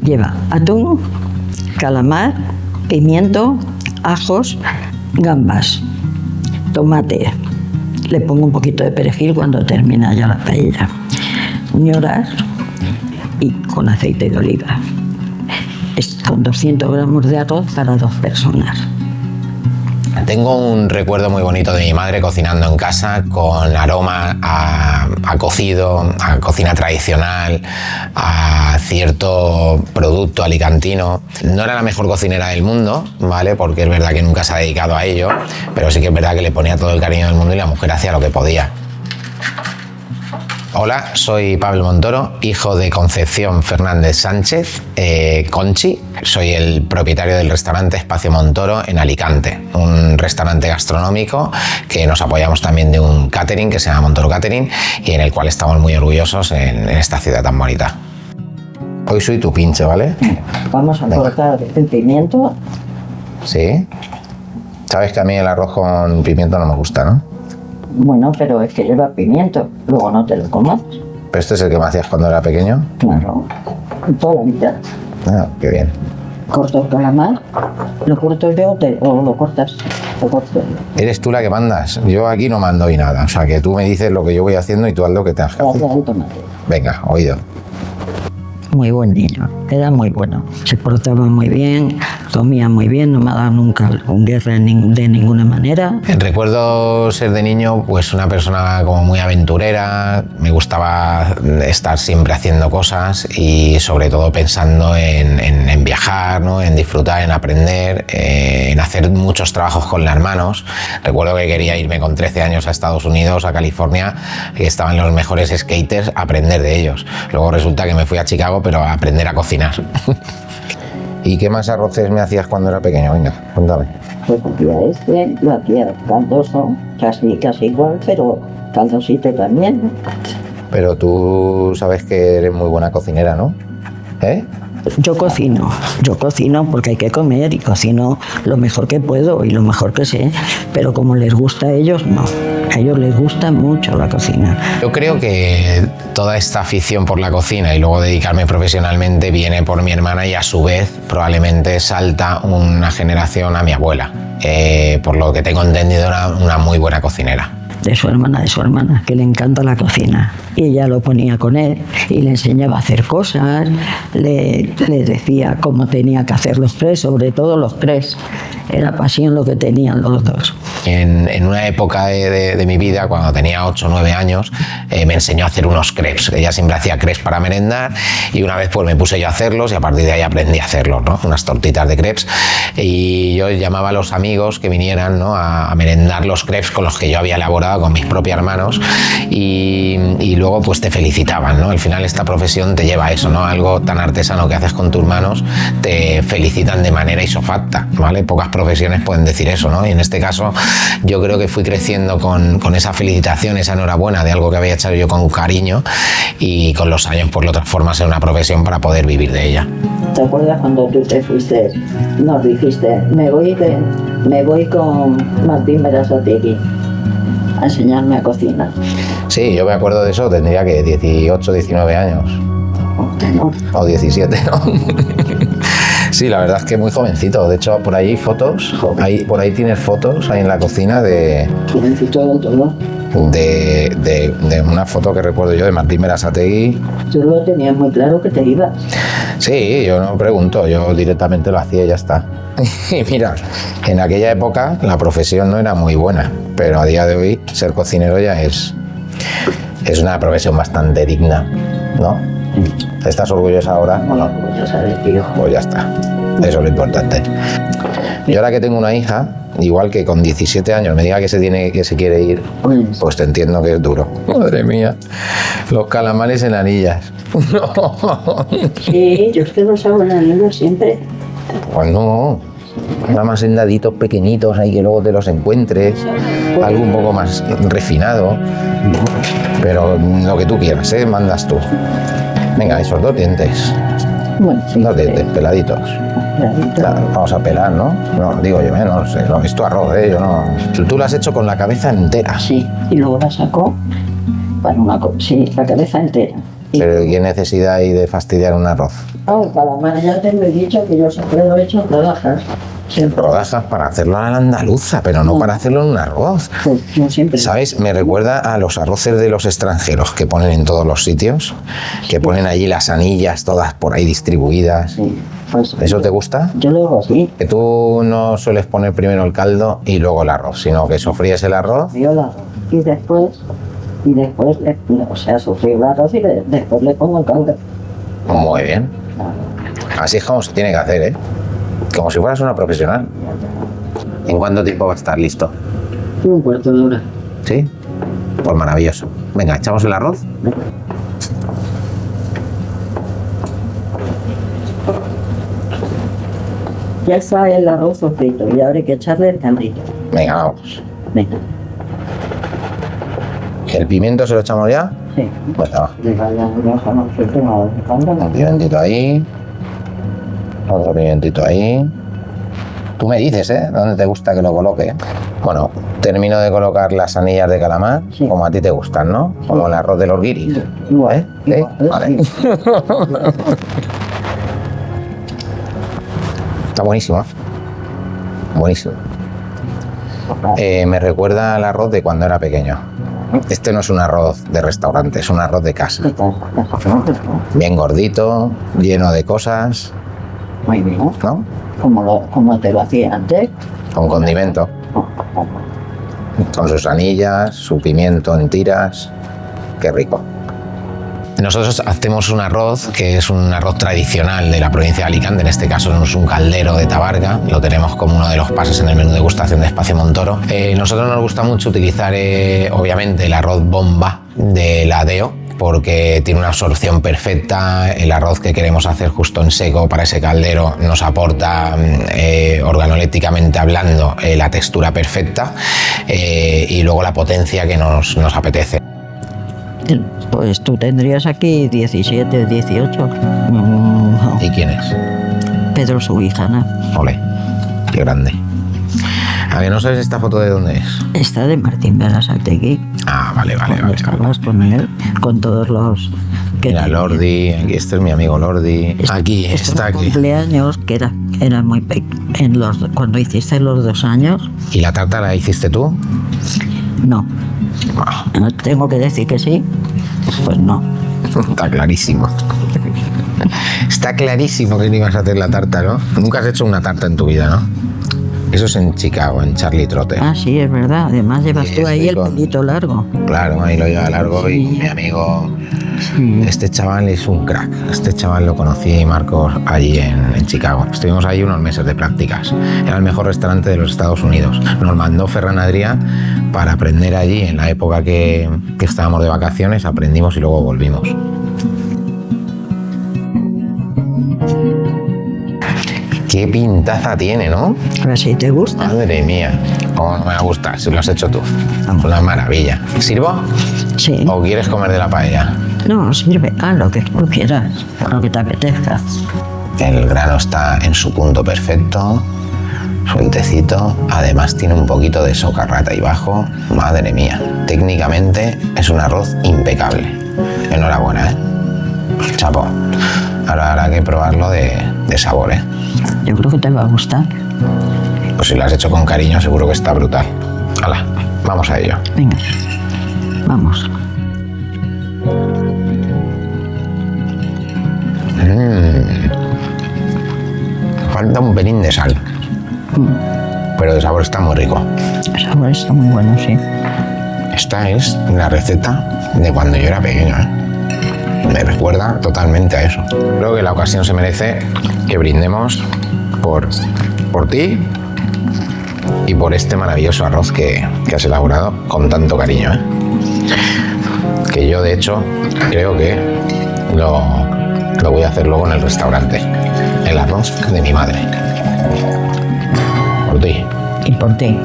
Lleva atún, calamar, pimiento, ajos, gambas, tomate. Le pongo un poquito de perejil cuando termina ya la paella. Ñoras y con aceite de oliva. Es con 200 gramos de arroz para 2 personas. Tengo un recuerdo muy bonito de mi madre cocinando en casa con aroma a cocido, a cocina tradicional, a cierto producto alicantino. No era la mejor cocinera del mundo, ¿vale? Porque es verdad que nunca se ha dedicado a ello, pero sí que es verdad que le ponía todo el cariño del mundo y la mujer hacía lo que podía. Hola, soy Pablo Montoro, hijo de Concepción Fernández Sánchez, Conchi. Soy el propietario del restaurante Espacio Montoro en Alicante, un restaurante gastronómico que nos apoyamos también de un catering que se llama Montoro Catering y en el cual estamos muy orgullosos en esta ciudad tan bonita. Hoy soy tu pinche, ¿vale? Vamos a cortar el pimiento. ¿Sí? Sabes que a mí el arroz con pimiento no me gusta, ¿no? Bueno, pero es que lleva pimiento, luego no te lo comas. ¿Pero este es el que me hacías cuando era pequeño? Claro, toda la mitad. Ah, qué bien. Corto el calamar, lo corto yo o lo cortas. Lo corto yo. Eres tú la que mandas. Yo aquí no mando y nada. O sea, que tú me dices lo que yo voy haciendo y tú haz lo que tengas que hacer. Gracias al tomate. Venga, oído. Muy buen niño, era muy bueno. Se portaba muy bien, comía muy bien, no me ha dado nunca un guerra de ninguna manera. Recuerdo ser de niño pues una persona como muy aventurera, me gustaba estar siempre haciendo cosas y sobre todo pensando en viajar, ¿no? En disfrutar, en aprender, en hacer muchos trabajos con las manos. Recuerdo que quería irme con 13 años a Estados Unidos, a California, que estaban los mejores skaters, a aprender de ellos. Luego resulta que me fui a Chicago, pero a aprender a cocinar. ¿Y qué más arroces me hacías cuando era pequeño? Venga, cuéntame. Pues hacía lo hacía caldoso, casi igual, pero caldosito también. Pero tú sabes que eres muy buena cocinera, ¿no? ¿Eh? Yo cocino porque hay que comer y cocino lo mejor que puedo y lo mejor que sé, pero como les gusta a ellos, no. A ellos les gusta mucho la cocina. Yo creo que toda esta afición por la cocina y luego dedicarme profesionalmente viene por mi hermana y a su vez probablemente salta una generación a mi abuela. Por lo que tengo entendido, era una muy buena cocinera. De su hermana, que le encanta la cocina. Y ella lo ponía con él y le enseñaba a hacer cosas, le decía cómo tenía que hacer los crepes, sobre todo los crepes. Era pasión lo que tenían los dos. En una época de mi vida, cuando tenía 8 o 9 años, me enseñó a hacer unos crepes. Ella siempre hacía crepes para merendar y una vez pues me puse yo a hacerlos y a partir de ahí aprendí a hacerlos, ¿no? Unas tortitas de crepes y yo llamaba a los amigos que vinieran, ¿no? a merendar los crepes con los que yo había elaborado con mis propias manos y luego pues te felicitaban, ¿no? Al final esta profesión te lleva a eso, ¿no? Algo tan artesano que haces con tus manos, te felicitan de manera isofacta, ¿vale? Pocas profesiones pueden decir eso, ¿no? Y en este caso yo creo que fui creciendo con esa felicitación, esa enhorabuena de algo que había hecho yo con cariño y con los años pues lo transformas en una profesión para poder vivir de ella. ¿Te acuerdas cuando tú te fuiste, nos dijiste, me voy con Martín Berasategui a enseñarme a cocinar? Sí, yo me acuerdo de eso, tendría que 18, 19 años. O 17, ¿no? Sí, la verdad es que muy jovencito. De hecho, por ahí fotos, por ahí tienes fotos ahí en la cocina de una foto que recuerdo yo de Martín Berasategui. Tú lo tenías muy claro que te ibas. Sí, yo no pregunto, yo directamente lo hacía y ya está. Y mira, en aquella época la profesión no era muy buena, pero a día de hoy ser cocinero ya es una profesión bastante digna, ¿no? ¿Estás orgullosa ahora? Muy orgullosa de ti, hijo. Pues ya está, eso es lo importante. Y ahora que tengo una hija, igual que con 17 años me diga que se quiere ir, pues te entiendo que es duro. Madre mía, los calamares en anillas. No. Sí, yo es que los hago en anillas siempre. Pues no, nada más en daditos pequeñitos ahí que luego te los encuentres, algo un poco más refinado, pero lo que tú quieras, mandas tú. Venga, esos 2 dientes. Bueno, sí. 2 dientes, peladitos. Claro, vamos a pelar, ¿no? No, digo yo, no sé, lo he visto arroz, yo no. Tú lo has hecho con la cabeza entera. Sí, y luego la sacó para la cabeza entera. Pero ¿qué necesidad hay de fastidiar un arroz? Ah, el calamar ya te lo he dicho que yo siempre lo he hecho en rodajas. Siempre. Rodajas para hacerlo a la andaluza, pero no para hacerlo en un arroz. Pues yo siempre. ¿Sabes? Me recuerda a los arroces de los extranjeros que ponen en todos los sitios, que ponen allí las anillas todas por ahí distribuidas. Sí, pues, ¿Eso te gusta? yo lo hago así. Que tú no sueles poner primero el caldo y luego el arroz, sino que sofríes el arroz. Yo lo hago. Y después, o sea, sofrí el arroz y después le pongo el caldo. Muy bien. Así es como se tiene que hacer, ¿eh? Como si fueras una profesional. ¿En cuánto tiempo va a estar listo? Un cuarto de hora. ¿Sí? Pues maravilloso. Venga, echamos el arroz. Ya está el arroz sofrito y ahora hay que echarle el caldito. Venga, vamos. Venga. ¿El pimiento se lo echamos ya? Sí. Pues va. Un Un pimentito ahí. Otro pimentito ahí. Tú me dices, ¿eh? ¿Dónde te gusta que lo coloque? Bueno, termino de colocar las anillas de calamar, Sí. como a ti te gustan, ¿no? Como el arroz de los guiris. Igual. ¿Sí? Igual, Vale. sí. Está buenísimo. Buenísimo. Me recuerda al arroz de cuando era pequeño. Este no es un arroz de restaurante, es un arroz de casa. Bien gordito, lleno de cosas, Muy bien. ¿no? Como te lo hacía antes. Con condimento, con sus anillas, su pimiento en tiras. Qué rico. Nosotros hacemos un arroz que es un arroz tradicional de la provincia de Alicante, en este caso no es un caldero de Tabarga, lo tenemos como uno de los pases en el menú de degustación de Espacio Montoro. Nosotros nos gusta mucho utilizar obviamente el arroz bomba de la Deo, porque tiene una absorción perfecta, el arroz que queremos hacer justo en seco para ese caldero nos aporta organolépticamente hablando la textura perfecta y luego la potencia que nos apetece. Pues tú tendrías aquí 17, 18. ¿Y quién es? Pedro Subijana. Ole, qué grande. A ver, ¿no sabes esta foto de dónde es? Está de Martín Berasategui. Ah, vale. Estabas con él, con todos los... Mira, Lordi, aquí este es mi amigo Lordi. Aquí, está un aquí. cumpleaños que era muy pequeño. Cuando hiciste los 2 años, ¿Y la tarta la hiciste tú? no. Ah, No tengo que decir que sí, pues no. está clarísimo. Está clarísimo que no ibas a hacer la tarta, ¿no? Nunca has hecho una tarta en tu vida, ¿no? Eso es en Chicago, en Charlie Trotter. Ah, sí, es verdad. Además llevas Sí, tú ahí estoy el con- pelito largo. Claro, ahí lo lleva largo y Sí. mi amigo... Sí. Este chaval es un crack. Este chaval lo conocí, Marcos, allí en Chicago. Estuvimos ahí unos meses de prácticas. Era el mejor restaurante de los Estados Unidos. Nos mandó Ferran Adrià para aprender allí en la época que estábamos de vacaciones. Aprendimos y luego volvimos. Qué pintaza tiene, ¿no? A ver si te gusta. Madre mía. ¿Cómo no me va a gustar si lo has hecho tú? Una maravilla. ¿Sirvo? Sí. ¿O quieres comer de la paella? No, sirve. Ah, lo que tú quieras. Lo que te apetezca. El grano está en su punto perfecto, sueltecito. Además tiene un poquito de socarrata ahí bajo. Madre mía. Técnicamente es un arroz impecable. Enhorabuena, ¿eh? Chapo. Ahora habrá que probarlo de sabor, ¿eh? Yo creo que te va a gustar. Pues si lo has hecho con cariño seguro que está brutal. Hala, vamos a ello. Venga, vamos. Falta un pelín de sal. Pero el sabor está muy rico. El sabor está muy bueno, sí. Esta es la receta de cuando yo era pequeño, ¿eh? Me recuerda totalmente a eso. Creo que la ocasión se merece que brindemos por ti y por este maravilloso arroz que has elaborado con tanto cariño, ¿eh? Que yo, de hecho, creo que lo voy a hacer luego en el restaurante. El arroz de mi madre. Por ti. Y por ti.